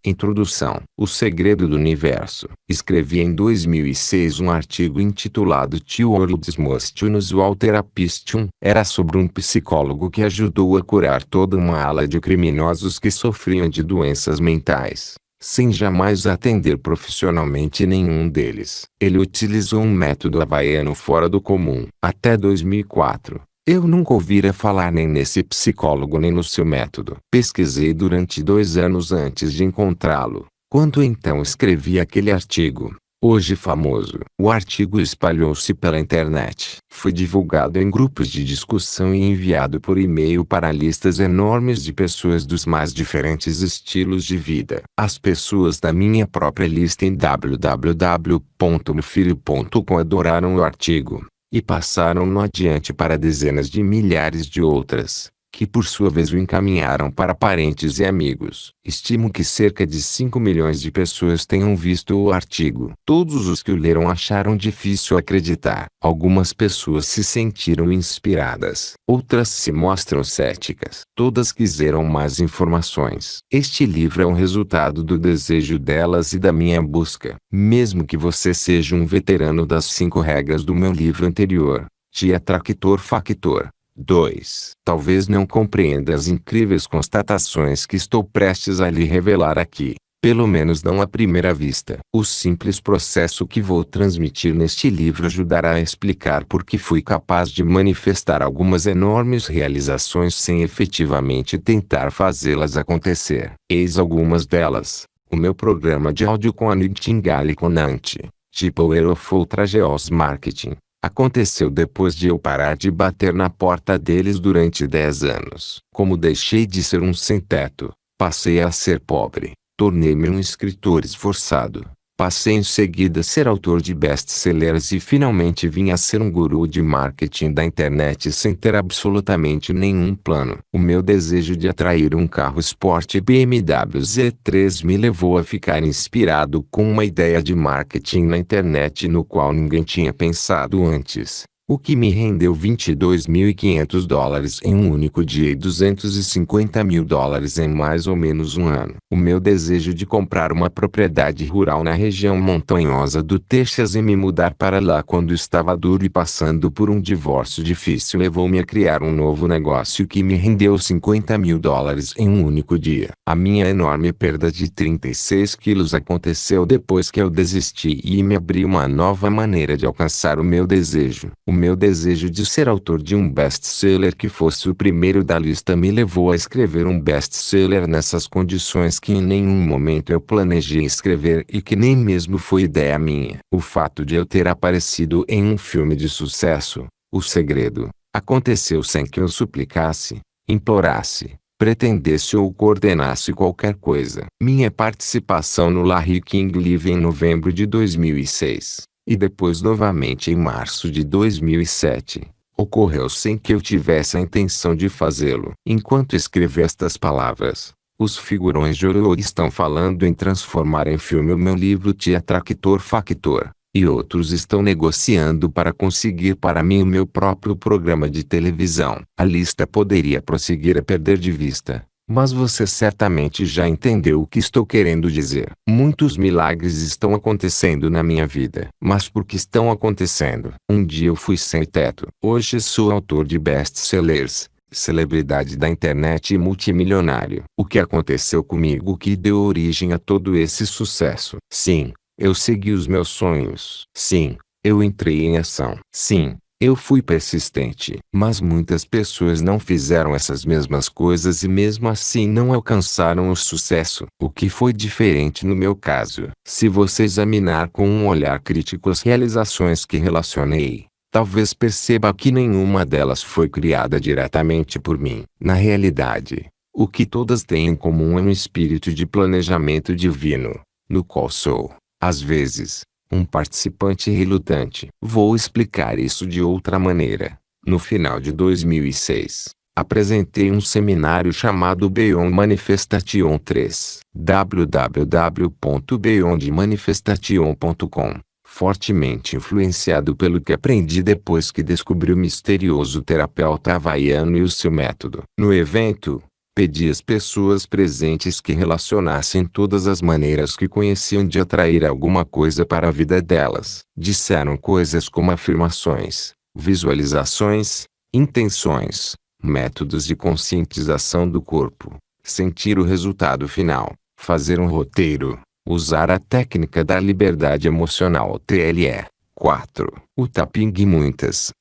Introdução: O Segredo do Universo. Escrevi em 2006 um artigo intitulado The World's Most Unusual Therapist. Era sobre um psicólogo que ajudou a curar toda uma ala de criminosos que sofriam de doenças mentais, sem jamais atender profissionalmente nenhum deles. Ele utilizou um método havaiano fora do comum. Até 2004. Eu nunca ouvira falar nem nesse psicólogo nem no seu método. Pesquisei durante 2 anos antes de encontrá-lo, quando então escrevi aquele artigo, hoje famoso. O artigo espalhou-se pela internet. Foi divulgado em grupos de discussão e enviado por e-mail para listas enormes de pessoas dos mais diferentes estilos de vida. As pessoas da minha própria lista em www.mofilho.com adoraram o artigo e passaram-no adiante para dezenas de milhares de outras, que por sua vez o encaminharam para parentes e amigos. Estimo que cerca de 5 milhões de pessoas tenham visto o artigo. Todos os que o leram acharam difícil acreditar. Algumas pessoas se sentiram inspiradas. Outras se mostram céticas. Todas quiseram mais informações. Este livro é um resultado do desejo delas e da minha busca. Mesmo que você seja um veterano das 5 regras do meu livro anterior, The Attractor Factor 2. Talvez não compreenda as incríveis constatações que estou prestes a lhe revelar aqui, pelo menos não à primeira vista. O simples processo que vou transmitir neste livro ajudará a explicar por que fui capaz de manifestar algumas enormes realizações sem efetivamente tentar fazê-las acontecer. Eis algumas delas: o meu programa de áudio com a Nightingale Conant, tipo Power of Ultra Geos Marketing, aconteceu depois de eu parar de bater na porta deles durante 10 anos. Como deixei de ser um sem-teto, passei a ser pobre. Tornei-me um escritor esforçado. Passei em seguida a ser autor de best-sellers e finalmente vim a ser um guru de marketing da internet sem ter absolutamente nenhum plano. O meu desejo de atrair um carro esporte BMW Z3 me levou a ficar inspirado com uma ideia de marketing na internet no qual ninguém tinha pensado antes, o que me rendeu $22.500 em um único dia e $250.000 em mais ou menos um ano. O meu desejo de comprar uma propriedade rural na região montanhosa do Texas e me mudar para lá quando estava duro e passando por um divórcio difícil levou-me a criar um novo negócio que me rendeu $50.000 em um único dia. A minha enorme perda de 36 quilos aconteceu depois que eu desisti e me abri uma nova maneira de alcançar o meu desejo. O meu desejo de ser autor de um best-seller que fosse o primeiro da lista me levou a escrever um best-seller nessas condições que em nenhum momento eu planejei escrever e que nem mesmo foi ideia minha. O fato de eu ter aparecido em um filme de sucesso, O Segredo, aconteceu sem que eu suplicasse, implorasse, pretendesse ou coordenasse qualquer coisa. Minha participação no Larry King Live em novembro de 2006. E depois novamente em março de 2007, ocorreu sem que eu tivesse a intenção de fazê-lo. Enquanto escrevo estas palavras, os figurões de Hollywood estão falando em transformar em filme o meu livro The Attractor Factor, e outros estão negociando para conseguir para mim o meu próprio programa de televisão. A lista poderia prosseguir a perder de vista, mas você certamente já entendeu o que estou querendo dizer. Muitos milagres estão acontecendo na minha vida. Mas por que estão acontecendo? Um dia eu fui sem teto. Hoje sou autor de best-sellers, celebridade da internet e multimilionário. O que aconteceu comigo que deu origem a todo esse sucesso? Sim, eu segui os meus sonhos. Sim, eu entrei em ação. Sim, eu fui persistente. Mas muitas pessoas não fizeram essas mesmas coisas e mesmo assim não alcançaram o sucesso. O que foi diferente no meu caso? Se você examinar com um olhar crítico as realizações que relacionei, talvez perceba que nenhuma delas foi criada diretamente por mim. Na realidade, o que todas têm em comum é um espírito de planejamento divino, no qual sou, às vezes, um participante relutante. Vou explicar isso de outra maneira. No final de 2006, apresentei um seminário chamado Beyond Manifestation 3. www.beyondmanifestation.com. Fortemente influenciado pelo que aprendi depois que descobri o misterioso terapeuta havaiano e o seu método. No evento, Pedi às pessoas presentes que relacionassem todas as maneiras que conheciam de atrair alguma coisa para a vida delas. Disseram coisas como afirmações, visualizações, intenções, métodos de conscientização do corpo, sentir o resultado final, fazer um roteiro, usar a técnica da liberdade emocional TLE. 4. O tapping e muitas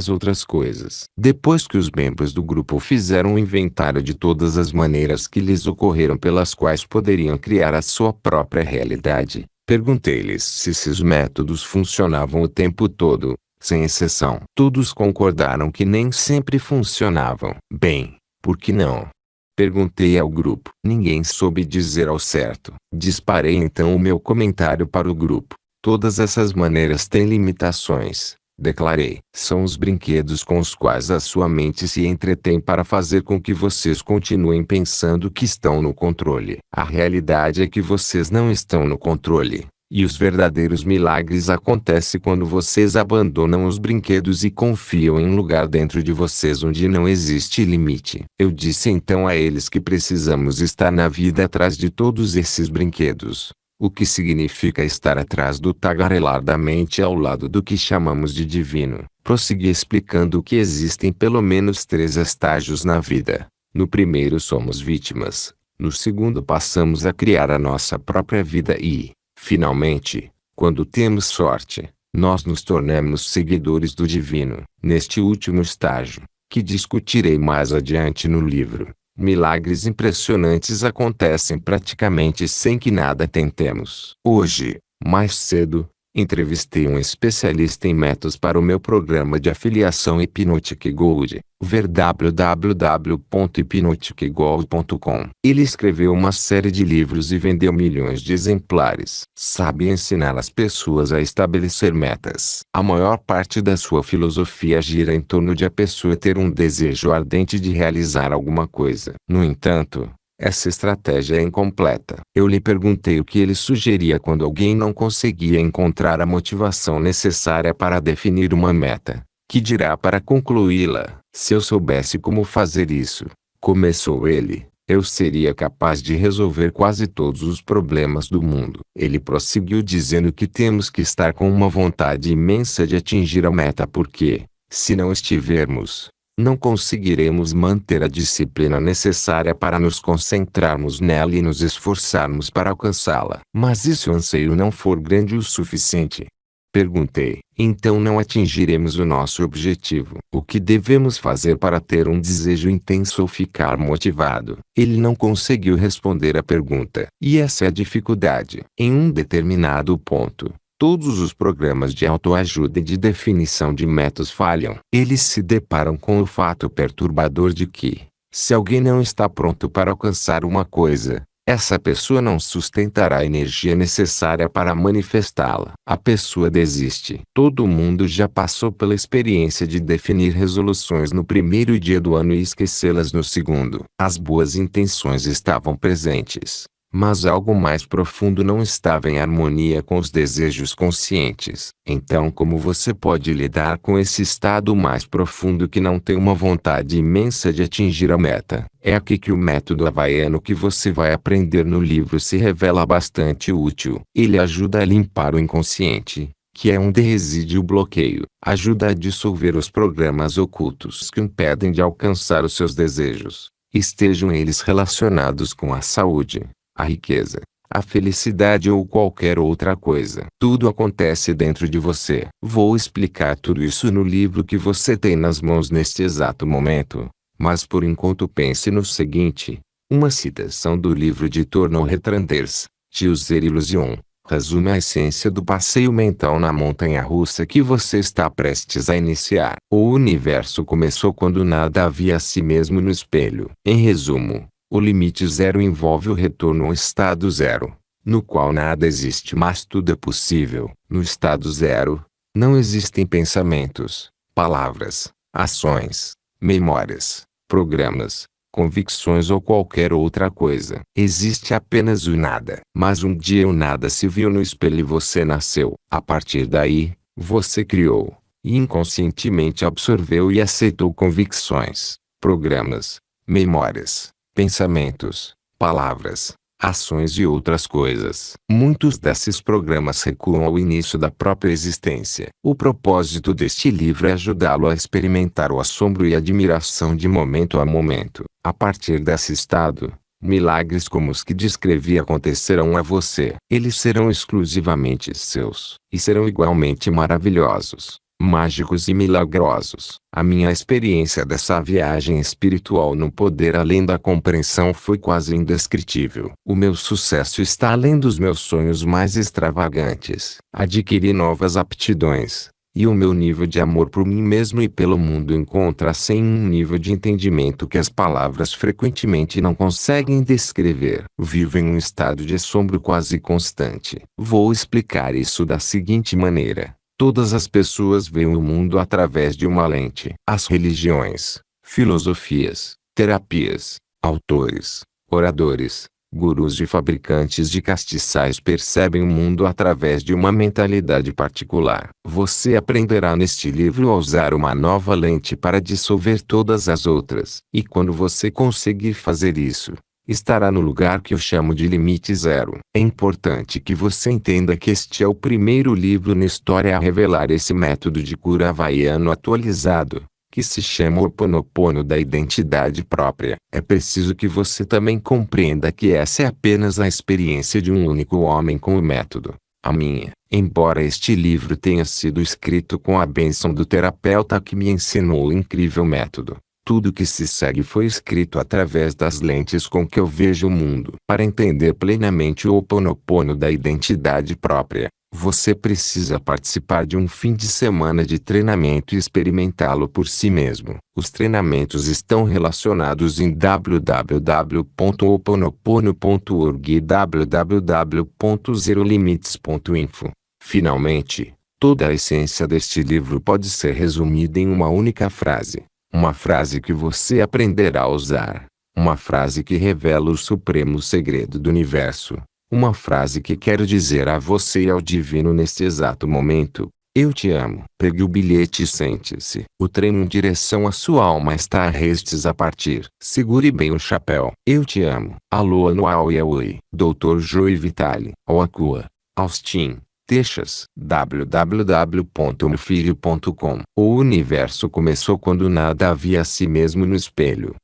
outras coisas. Depois que os membros do grupo fizeram um inventário de todas as maneiras que lhes ocorreram pelas quais poderiam criar a sua própria realidade, perguntei-lhes se esses métodos funcionavam o tempo todo, sem exceção. Todos concordaram que nem sempre funcionavam. Bem, por que não? Perguntei ao grupo. Ninguém soube dizer ao certo. Disparei então o meu comentário para o grupo. Todas essas maneiras têm limitações, declarei. São os brinquedos com os quais a sua mente se entretém para fazer com que vocês continuem pensando que estão no controle. A realidade é que vocês não estão no controle. E os verdadeiros milagres acontecem quando vocês abandonam os brinquedos e confiam em um lugar dentro de vocês onde não existe limite. Eu disse então a eles que precisamos estar na vida atrás de todos esses brinquedos. O que significa estar atrás do tagarelar da mente ao lado do que chamamos de divino. Prossegui explicando que existem pelo menos 3 estágios na vida. No primeiro somos vítimas. No segundo passamos a criar a nossa própria vida e, finalmente, quando temos sorte, nós nos tornamos seguidores do divino. Neste último estágio, que discutirei mais adiante no livro, milagres impressionantes acontecem praticamente sem que nada tentemos. Hoje, mais cedo, entrevistei um especialista em métodos para o meu programa de afiliação Hypnotic Gold. Ver www.hypnoticgold.com. Ele escreveu uma série de livros e vendeu milhões de exemplares. Sabe ensinar as pessoas a estabelecer metas. A maior parte da sua filosofia gira em torno de a pessoa ter um desejo ardente de realizar alguma coisa. No entanto, essa estratégia é incompleta. Eu lhe perguntei o que ele sugeria quando alguém não conseguia encontrar a motivação necessária para definir uma meta. Que dirá para concluí-la? Se eu soubesse como fazer isso, começou ele, eu seria capaz de resolver quase todos os problemas do mundo. Ele prosseguiu dizendo que temos que estar com uma vontade imensa de atingir a meta porque, se não estivermos, não conseguiremos manter a disciplina necessária para nos concentrarmos nela e nos esforçarmos para alcançá-la. Mas e se o anseio não for grande o suficiente? Perguntei. Então não atingiremos o nosso objetivo. O que devemos fazer para ter um desejo intenso ou ficar motivado? Ele não conseguiu responder a pergunta. E essa é a dificuldade. Em um determinado ponto, todos os programas de autoajuda e de definição de metas falham. Eles se deparam com o fato perturbador de que, se alguém não está pronto para alcançar uma coisa, essa pessoa não sustentará a energia necessária para manifestá-la. A pessoa desiste. Todo mundo já passou pela experiência de definir resoluções no primeiro dia do ano e esquecê-las no segundo. As boas intenções estavam presentes, mas algo mais profundo não estava em harmonia com os desejos conscientes. Então, como você pode lidar com esse estado mais profundo que não tem uma vontade imensa de atingir a meta? É aqui que o método havaiano que você vai aprender no livro se revela bastante útil. Ele ajuda a limpar o inconsciente, que é onde reside o bloqueio. Ajuda a dissolver os programas ocultos que impedem de alcançar os seus desejos, estejam eles relacionados com a saúde, a riqueza, a felicidade ou qualquer outra coisa. Tudo acontece dentro de você. Vou explicar tudo isso no livro que você tem nas mãos neste exato momento. Mas por enquanto pense no seguinte. Uma citação do livro de Torno Retranders, To User Illusion, resume a essência do passeio mental na montanha-russa que você está prestes a iniciar. O universo começou quando nada havia a si mesmo no espelho. Em resumo, o limite zero envolve o retorno ao estado zero, no qual nada existe mas tudo é possível. No estado zero, não existem pensamentos, palavras, ações, memórias, programas, convicções ou qualquer outra coisa. Existe apenas o nada. Mas um dia o nada se viu no espelho e você nasceu. A partir daí, você criou, e inconscientemente absorveu e aceitou convicções, programas, memórias, pensamentos, palavras, ações e outras coisas. Muitos desses programas recuam ao início da própria existência. O propósito deste livro é ajudá-lo a experimentar o assombro e admiração de momento a momento. A partir desse estado, milagres como os que descrevi acontecerão a você. Eles serão exclusivamente seus, e serão igualmente maravilhosos, mágicos e milagrosos. A minha experiência dessa viagem espiritual no poder além da compreensão foi quase indescritível. O meu sucesso está além dos meus sonhos mais extravagantes. Adquiri novas aptidões, e o meu nível de amor por mim mesmo e pelo mundo encontra-se em um nível de entendimento que as palavras frequentemente não conseguem descrever. Vivo em um estado de assombro quase constante. Vou explicar isso da seguinte maneira. Todas as pessoas veem o mundo através de uma lente. As religiões, filosofias, terapias, autores, oradores, gurus e fabricantes de castiçais percebem o mundo através de uma mentalidade particular. Você aprenderá neste livro a usar uma nova lente para dissolver todas as outras. E quando você conseguir fazer isso, estará no lugar que eu chamo de limite zero. É importante que você entenda que este é o primeiro livro na história a revelar esse método de cura havaiano atualizado, que se chama Ho'oponopono da identidade própria. É preciso que você também compreenda que essa é apenas a experiência de um único homem com o método. A minha, embora este livro tenha sido escrito com a bênção do terapeuta que me ensinou o incrível método. Tudo que se segue foi escrito através das lentes com que eu vejo o mundo. Para entender plenamente o Ho'oponopono da identidade própria, você precisa participar de um fim de semana de treinamento e experimentá-lo por si mesmo. Os treinamentos estão relacionados em www.ho'oponopono.org e www.zerolimites.info. Finalmente, toda a essência deste livro pode ser resumida em uma única frase. Uma frase que você aprenderá a usar. Uma frase que revela o supremo segredo do universo. Uma frase que quero dizer a você e ao divino neste exato momento. Eu te amo. Pegue o bilhete e sente-se. O trem em direção à sua alma está a restes a partir. Segure bem o chapéu. Eu te amo. Aloha no Aoi. Dr. Joe Vitale. Oakua. Austin, Texas. www.umfilho.com. O universo começou quando nada havia a si mesmo no espelho.